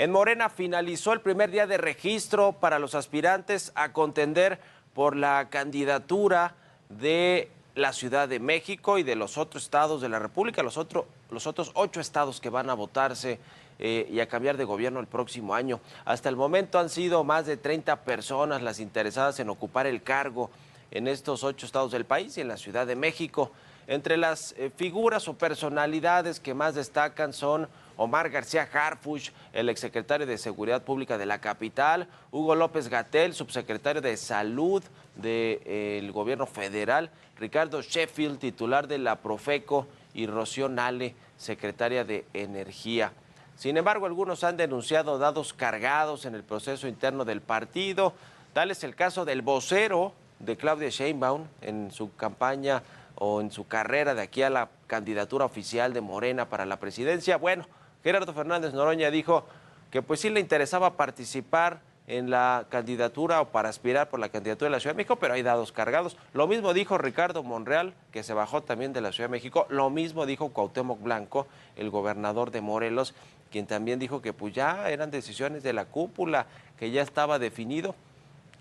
En Morena finalizó el primer día de registro para los aspirantes a contender por la candidatura de la Ciudad de México y de los otros estados de la República, los otros 8 estados que van a votarse y a cambiar de gobierno el próximo año. Hasta el momento han sido más de 30 personas las interesadas en ocupar el cargo en estos 8 estados del país y en la Ciudad de México. Entre las figuras o personalidades que más destacan son Omar García Harfuch, el exsecretario de Seguridad Pública de la capital, Hugo López-Gatell, subsecretario de Salud del gobierno federal, Ricardo Sheffield, titular de la Profeco, y Rocío Nale, secretaria de Energía. Sin embargo, algunos han denunciado dados cargados en el proceso interno del partido. Tal es el caso del vocero de Claudia Sheinbaum en su campaña o en su carrera de aquí a la candidatura oficial de Morena para la presidencia. Bueno, Gerardo Fernández Noroña dijo que pues sí le interesaba participar en la candidatura o para aspirar por la candidatura de la Ciudad de México, pero hay dados cargados. Lo mismo dijo Ricardo Monreal, que se bajó también de la Ciudad de México. Lo mismo dijo Cuauhtémoc Blanco, el gobernador de Morelos, quien también dijo que pues ya eran decisiones de la cúpula, que ya estaba definido.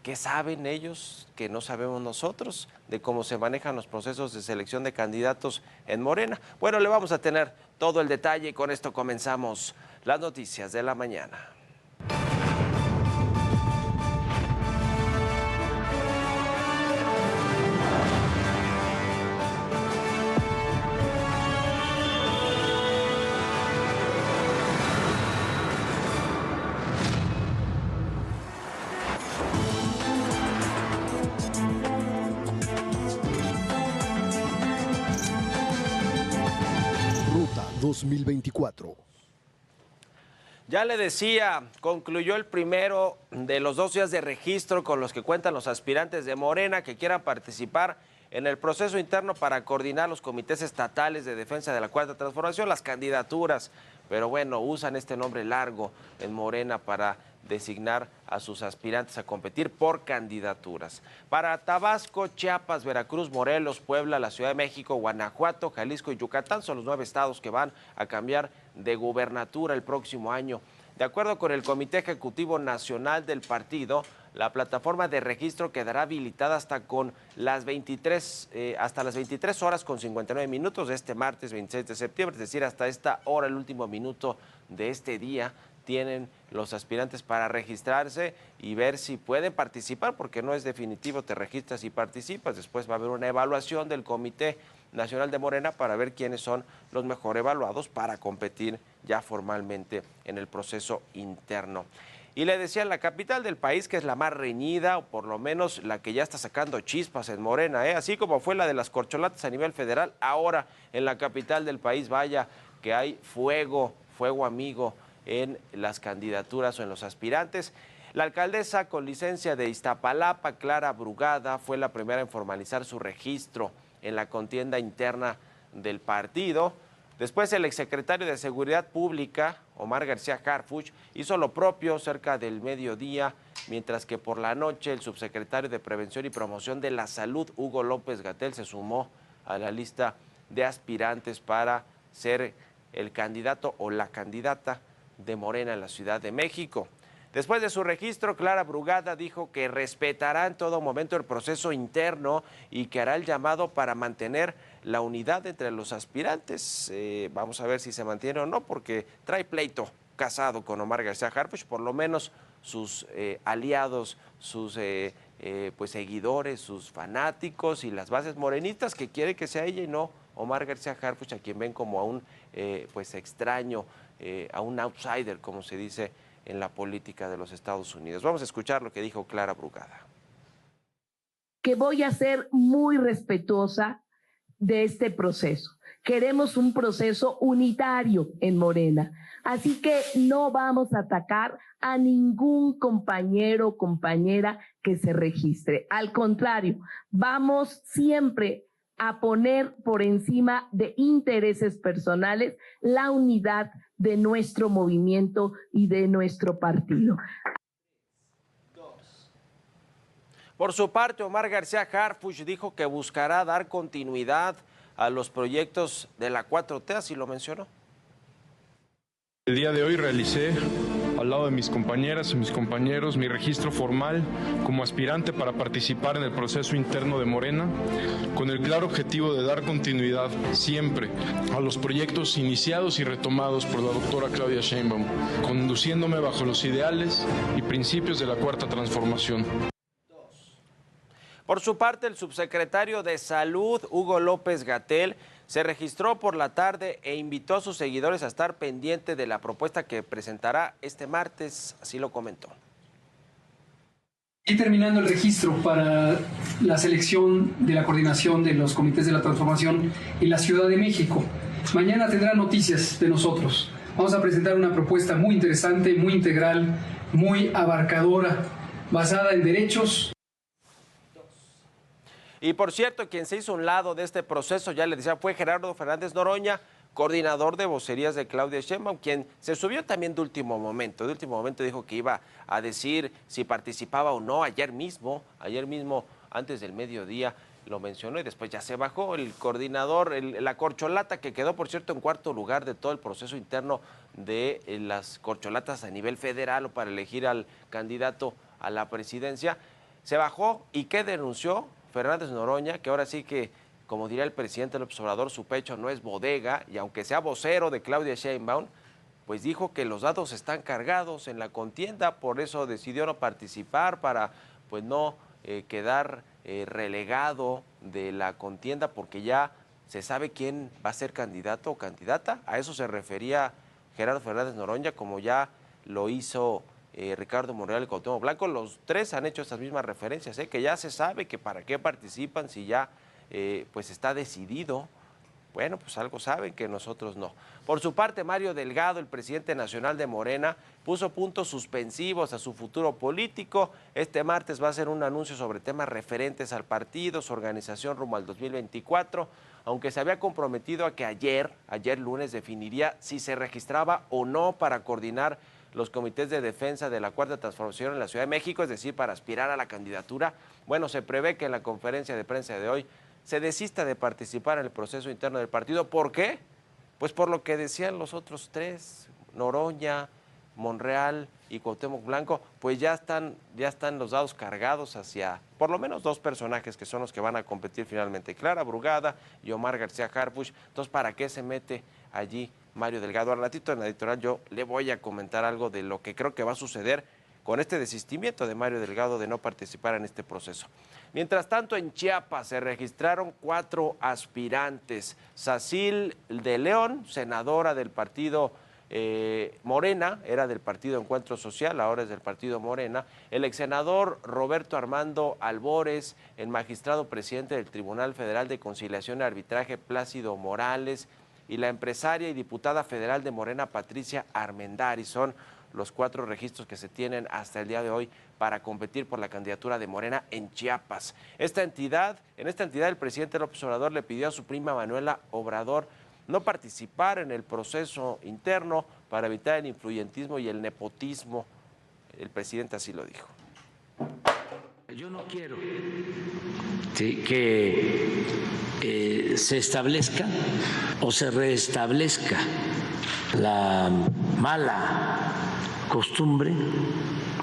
¿Qué saben ellos que no sabemos nosotros de cómo se manejan los procesos de selección de candidatos en Morena? Bueno, le vamos a tener todo el detalle y con esto comenzamos las noticias de la mañana. Ruta 2024. Ya le decía, concluyó el primero de los 2 días de registro con los que cuentan los aspirantes de Morena que quieran participar en el proceso interno para coordinar los comités estatales de defensa de la Cuarta Transformación, las candidaturas. Pero bueno, usan este nombre largo en Morena para designar a sus aspirantes a competir por candidaturas. Para Tabasco, Chiapas, Veracruz, Morelos, Puebla, la Ciudad de México, Guanajuato, Jalisco y Yucatán son los 9 estados que van a cambiar de gubernatura el próximo año. De acuerdo con el Comité Ejecutivo Nacional del partido, la plataforma de registro quedará habilitada hasta las 23 horas con 59 minutos de este martes 26 de septiembre, es decir, hasta esta hora, el último minuto de este día, tienen los aspirantes para registrarse y ver si pueden participar, porque no es definitivo, te registras y participas. Después va a haber una evaluación del Comité Nacional de Morena para ver quiénes son los mejor evaluados para competir ya formalmente en el proceso interno. Y le decía, la capital del país, que es la más reñida, o por lo menos la que ya está sacando chispas en Morena, así como fue la de las corcholatas a nivel federal, ahora en la capital del país, vaya que hay fuego amigo en las candidaturas o en los aspirantes. La alcaldesa con licencia de Iztapalapa, Clara Brugada, fue la primera en formalizar su registro en la contienda interna del partido. Después el exsecretario de Seguridad Pública, Omar García Harfuch, hizo lo propio cerca del mediodía, mientras que por la noche el subsecretario de Prevención y Promoción de la Salud, Hugo López-Gatell, se sumó a la lista de aspirantes para ser el candidato o la candidata de Morena en la Ciudad de México. Después de su registro, Clara Brugada dijo que respetará en todo momento el proceso interno y que hará el llamado para mantener la unidad entre los aspirantes. Vamos a ver si se mantiene o no, porque trae pleito casado con Omar García Harfuch, por lo menos sus aliados, sus pues seguidores, sus fanáticos y las bases morenistas que quiere que sea ella y no Omar García Harfuch, a quien ven como a un pues extraño, a un outsider, como se dice en la política de los Estados Unidos. Vamos a escuchar lo que dijo Clara Brugada. Que voy a ser muy respetuosa de este proceso. Queremos un proceso unitario en Morena, así que no vamos a atacar a ningún compañero o compañera que se registre. Al contrario, vamos siempre a poner por encima de intereses personales la unidad de nuestro movimiento y de nuestro partido. Por su parte, Omar García Harfuch dijo que buscará dar continuidad a los proyectos de la 4T, así lo mencionó. El día de hoy realicé al lado de mis compañeras y mis compañeros, mi registro formal como aspirante para participar en el proceso interno de Morena, con el claro objetivo de dar continuidad siempre a los proyectos iniciados y retomados por la doctora Claudia Sheinbaum, conduciéndome bajo los ideales y principios de la Cuarta Transformación. Por su parte, el subsecretario de Salud, Hugo López-Gatell, se registró por la tarde e invitó a sus seguidores a estar pendiente de la propuesta que presentará este martes, así lo comentó. Y terminando el registro para la selección de la coordinación de los comités de la transformación en la Ciudad de México. Mañana tendrán noticias de nosotros. Vamos a presentar una propuesta muy interesante, muy integral, muy abarcadora, basada en derechos. Y por cierto, quien se hizo un lado de este proceso, ya le decía, fue Gerardo Fernández Noroña, coordinador de vocerías de Claudia Sheinbaum, quien se subió también de último momento. De último momento dijo que iba a decir si participaba o no ayer mismo, antes del mediodía, lo mencionó y después ya se bajó el coordinador, la corcholata que quedó, por cierto, en cuarto lugar de todo el proceso interno de las corcholatas a nivel federal o para elegir al candidato a la presidencia, se bajó y ¿qué denunció? Fernández Noroña, que ahora sí que, como diría el presidente López Obrador, su pecho no es bodega, y aunque sea vocero de Claudia Sheinbaum, pues dijo que los datos están cargados en la contienda, por eso decidió no participar para pues no quedar relegado de la contienda, porque ya se sabe quién va a ser candidato o candidata. A eso se refería Gerardo Fernández Noroña, como ya lo hizo Ricardo Monreal y Cuauhtémoc Blanco. Los tres han hecho estas mismas referencias, que ya se sabe que para qué participan si ya pues está decidido. Bueno, pues algo saben que nosotros no. Por su parte, Mario Delgado, el presidente nacional de Morena, puso puntos suspensivos a su futuro político. Este martes va a hacer un anuncio sobre temas referentes al partido, su organización rumbo al 2024, aunque se había comprometido a que ayer lunes, definiría si se registraba o no para coordinar los comités de defensa de la Cuarta Transformación en la Ciudad de México, es decir, para aspirar a la candidatura. Bueno, se prevé que en la conferencia de prensa de hoy se desista de participar en el proceso interno del partido. ¿Por qué? Pues por lo que decían los otros tres, Noroña, Monreal y Cuauhtémoc Blanco, pues ya están los dados cargados hacia por lo menos dos personajes que son los que van a competir finalmente, Clara Brugada y Omar García Harfuch. Entonces, ¿para qué se mete allí Mario Delgado? Al ratito en la editorial yo le voy a comentar algo de lo que creo que va a suceder con este desistimiento de Mario Delgado de no participar en este proceso. Mientras tanto, en Chiapas se registraron 4 aspirantes. Sacil de León, senadora del partido Morena, era del partido Encuentro Social, ahora es del partido Morena. El exsenador Roberto Armando Albores, el magistrado presidente del Tribunal Federal de Conciliación y Arbitraje Plácido Morales y la empresaria y diputada federal de Morena Patricia Armendariz. Son los 4 registros que se tienen hasta el día de hoy para competir por la candidatura de Morena en Chiapas. En esta entidad el presidente López Obrador le pidió a su prima Manuela Obrador no participar en el proceso interno para evitar el influyentismo y el nepotismo. El presidente así lo dijo. Yo no quiero que se establezca o se restablezca la mala costumbre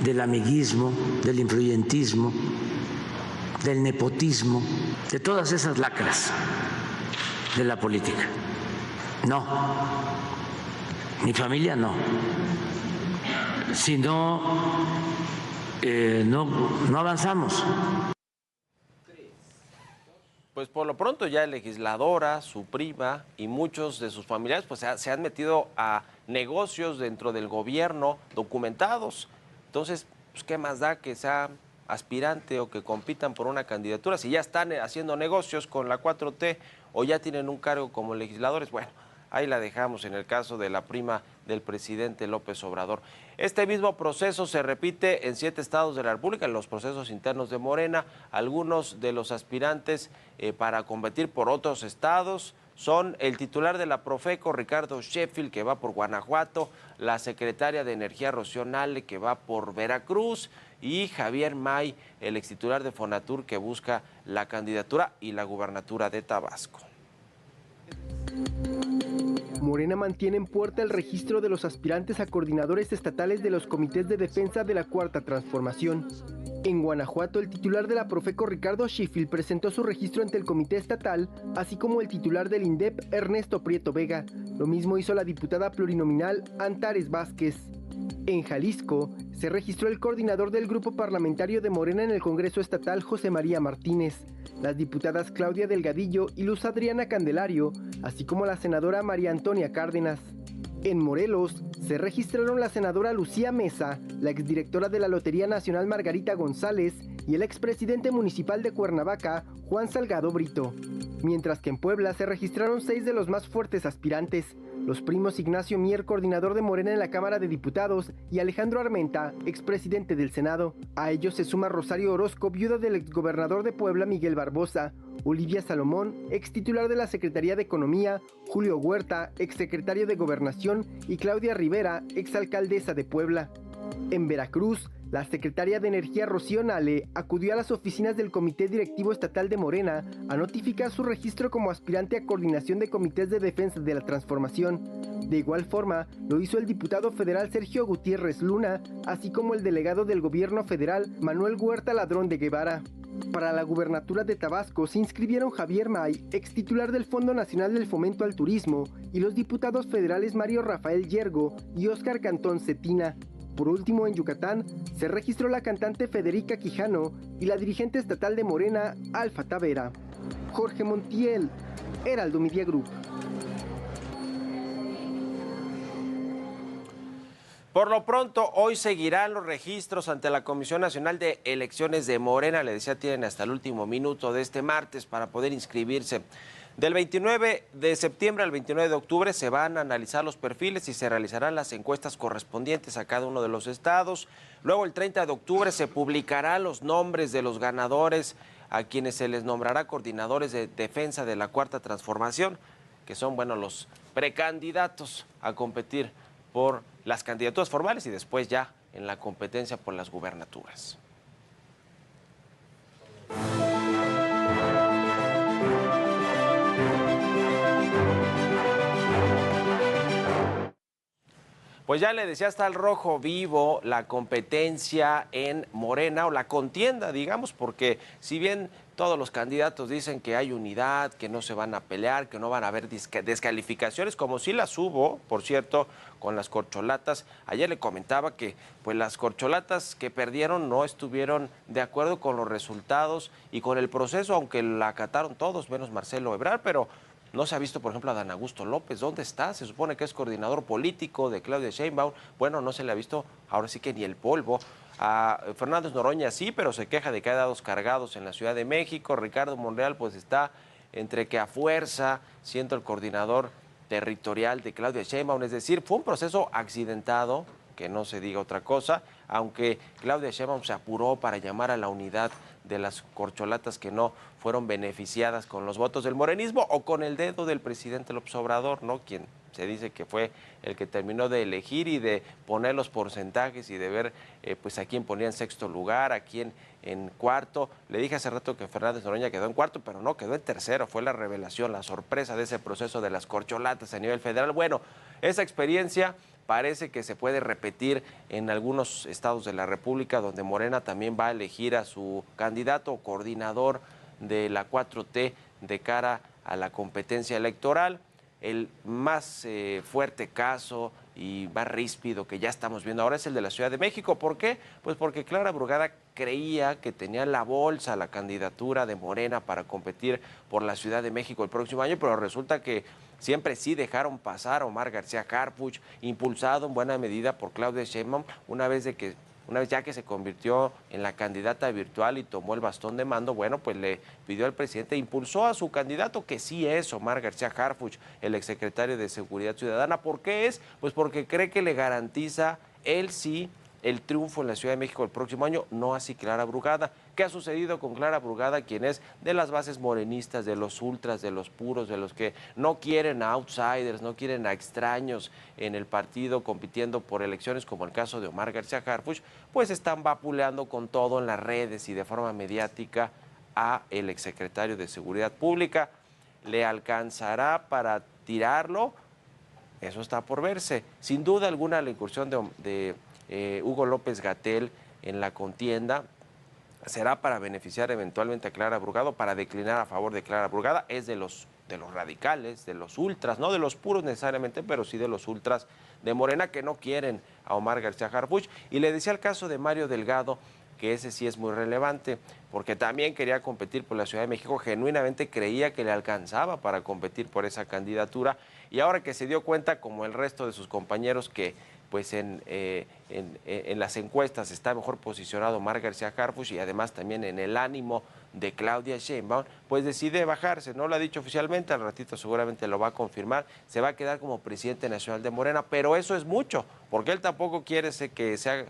del amiguismo, del influyentismo, del nepotismo, de todas esas lacras de la política. No, mi familia no. Si no, no avanzamos. Pues por lo pronto ya legisladora, su prima y muchos de sus familiares pues se han metido a negocios dentro del gobierno documentados. Entonces, pues, ¿qué más da que sea aspirante o que compitan por una candidatura? Si ya están haciendo negocios con la 4T o ya tienen un cargo como legisladores, bueno, ahí la dejamos en el caso de la prima del presidente López Obrador. Este mismo proceso se repite en 7 estados de la República, en los procesos internos de Morena. Algunos de los aspirantes para competir por otros estados son el titular de la Profeco, Ricardo Sheffield, que va por Guanajuato, la secretaria de Energía, Rocío Nale, que va por Veracruz, y Javier May, el extitular de Fonatur, que busca la candidatura y la gubernatura de Tabasco. Morena mantiene en puerta el registro de los aspirantes a coordinadores estatales de los comités de defensa de la Cuarta Transformación. En Guanajuato, el titular de la Profeco, Ricardo Sheffield, presentó su registro ante el comité estatal, así como el titular del INDEP, Ernesto Prieto Vega. Lo mismo hizo la diputada plurinominal Antares Vázquez. En Jalisco, se registró el coordinador del grupo parlamentario de Morena en el Congreso Estatal, José María Martínez, las diputadas Claudia Delgadillo y Luz Adriana Candelario, así como la senadora María Antonia Cárdenas. En Morelos, se registraron la senadora Lucía Mesa, la exdirectora de la Lotería Nacional Margarita González y el expresidente municipal de Cuernavaca, Juan Salgado Brito. Mientras que en Puebla se registraron 6 de los más fuertes aspirantes, los primos Ignacio Mier, coordinador de Morena en la Cámara de Diputados, y Alejandro Armenta, expresidente del Senado. A ellos se suma Rosario Orozco, viuda del exgobernador de Puebla, Miguel Barbosa, Olivia Salomón, extitular de la Secretaría de Economía, Julio Huerta, exsecretario de Gobernación, y Claudia Rivera, exalcaldesa de Puebla. En Veracruz, la secretaria de Energía, Rocío Nale, acudió a las oficinas del Comité Directivo Estatal de Morena a notificar su registro como aspirante a coordinación de comités de defensa de la transformación. De igual forma, lo hizo el diputado federal Sergio Gutiérrez Luna, así como el delegado del gobierno federal, Manuel Huerta Ladrón de Guevara. Para la gubernatura de Tabasco se inscribieron Javier May, extitular del Fondo Nacional del Fomento al Turismo, y los diputados federales Mario Rafael Yergo y Óscar Cantón Cetina. Por último, en Yucatán, se registró la cantante Federica Quijano y la dirigente estatal de Morena, Alfa Tavera. Jorge Montiel, Heraldo Media Group. Por lo pronto, hoy seguirán los registros ante la Comisión Nacional de Elecciones de Morena. Le decía, tienen hasta el último minuto de este martes para poder inscribirse. Del 29 de septiembre al 29 de octubre se van a analizar los perfiles y se realizarán las encuestas correspondientes a cada uno de los estados. Luego, el 30 de octubre se publicarán los nombres de los ganadores a quienes se les nombrará coordinadores de defensa de la Cuarta Transformación, que son, bueno, los precandidatos a competir por las candidaturas formales y después ya en la competencia por las gubernaturas. Pues ya le decía, está al rojo vivo la competencia en Morena, o la contienda, digamos, porque si bien todos los candidatos dicen que hay unidad, que no se van a pelear, que no van a haber descalificaciones, como sí las hubo, por cierto, con las corcholatas. Ayer le comentaba que pues las corcholatas que perdieron no estuvieron de acuerdo con los resultados y con el proceso, aunque la acataron todos, menos Marcelo Ebrard, pero no se ha visto, por ejemplo, a Dan Augusto López. ¿Dónde está? Se supone que es coordinador político de Claudia Sheinbaum. Bueno, no se le ha visto, ahora sí que ni el polvo. A Fernández Noroña sí, pero se queja de que ha dado cargados en la Ciudad de México. Ricardo Monreal pues está entre que a fuerza siendo el coordinador territorial de Claudia Sheinbaum. Es decir, fue un proceso accidentado, que no se diga otra cosa, aunque Claudia Sheinbaum se apuró para llamar a la unidad de las corcholatas que no fueron beneficiadas con los votos del morenismo o con el dedo del presidente López Obrador, ¿no? Quien se dice que fue el que terminó de elegir y de poner los porcentajes y de ver pues a quién ponía en sexto lugar, a quién en cuarto. Le dije hace rato que Fernández Noroña quedó en cuarto, pero no, quedó en tercero. Fue la revelación, la sorpresa de ese proceso de las corcholatas a nivel federal. Bueno, esa experiencia parece que se puede repetir en algunos estados de la República, donde Morena también va a elegir a su candidato o coordinador de la 4T de cara a la competencia electoral. El más fuerte caso y más ríspido que ya estamos viendo ahora es el de la Ciudad de México. ¿Por qué? Pues porque Clara Brugada creía que tenía en la bolsa la candidatura de Morena para competir por la Ciudad de México el próximo año, pero resulta que siempre sí dejaron pasar a Omar García Harfuch, impulsado en buena medida por Claudia Sheinbaum, una vez ya que se convirtió en la candidata virtual y tomó el bastón de mando. Bueno, pues le pidió al presidente, impulsó a su candidato, que sí es Omar García Harfuch, el exsecretario de Seguridad Ciudadana. ¿Por qué es? Pues porque cree que le garantiza él sí el triunfo en la Ciudad de México el próximo año, no así Clara Brugada. ¿Qué ha sucedido con Clara Brugada, quien es de las bases morenistas, de los ultras, de los puros, de los que no quieren a outsiders, no quieren a extraños en el partido compitiendo por elecciones, como el caso de Omar García Harfuch? Pues están vapuleando con todo en las redes y de forma mediática a el exsecretario de Seguridad Pública. ¿Le alcanzará para tirarlo? eso está por verse. Sin duda alguna la incursión de Hugo López-Gatell en la contienda será para beneficiar eventualmente a Clara Brugada, para declinar a favor de Clara Brugada. Es de los radicales, de los ultras, no de los puros necesariamente, pero sí de los ultras de Morena que no quieren a Omar García Harfuch. Y le decía el caso de Mario Delgado, que ese sí es muy relevante, porque también quería competir por la Ciudad de México, genuinamente creía que le alcanzaba para competir por esa candidatura, y ahora que se dio cuenta, como el resto de sus compañeros, que pues en las encuestas está mejor posicionado Omar García Harfuch y además también en el ánimo de Claudia Sheinbaum, pues decide bajarse. No lo ha dicho oficialmente, al ratito seguramente lo va a confirmar, se va a quedar como presidente nacional de Morena, pero eso es mucho, porque él tampoco quiere que sea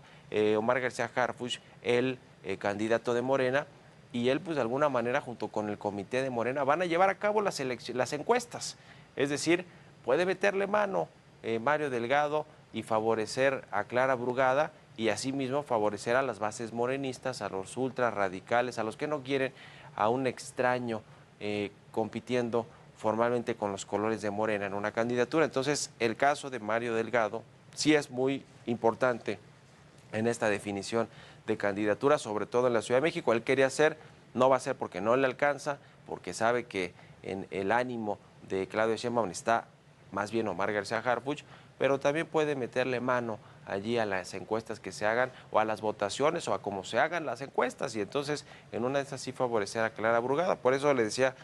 Omar García Harfuch el candidato de Morena, y él pues de alguna manera junto con el comité de Morena van a llevar a cabo las encuestas, es decir, puede meterle mano Mario Delgado y favorecer a Clara Brugada, y asimismo favorecer a las bases morenistas, a los ultras radicales, a los que no quieren a un extraño compitiendo formalmente con los colores de Morena en una candidatura. Entonces, el caso de Mario Delgado sí es muy importante en esta definición de candidatura, sobre todo en la Ciudad de México. Él quería ser, no va a ser porque no le alcanza, porque sabe que en el ánimo de Claudia Sheinbaum está más bien Omar García Harfuch, pero también puede meterle mano allí a las encuestas que se hagan, o a las votaciones, o a cómo se hagan las encuestas, y entonces en una de esas sí favorecer a Clara Brugada. Por eso le decía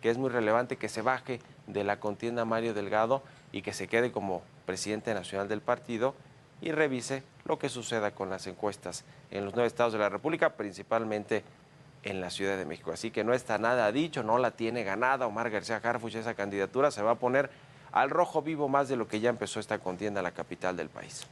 que es muy relevante que se baje de la contienda Mario Delgado y que se quede como presidente nacional del partido y revise lo que suceda con las encuestas en los 9 estados de la República, principalmente en la Ciudad de México. Así que no está nada dicho, no la tiene ganada Omar García Harfuch esa candidatura, se va a poner al rojo vivo más de lo que ya empezó esta contienda en la capital del país.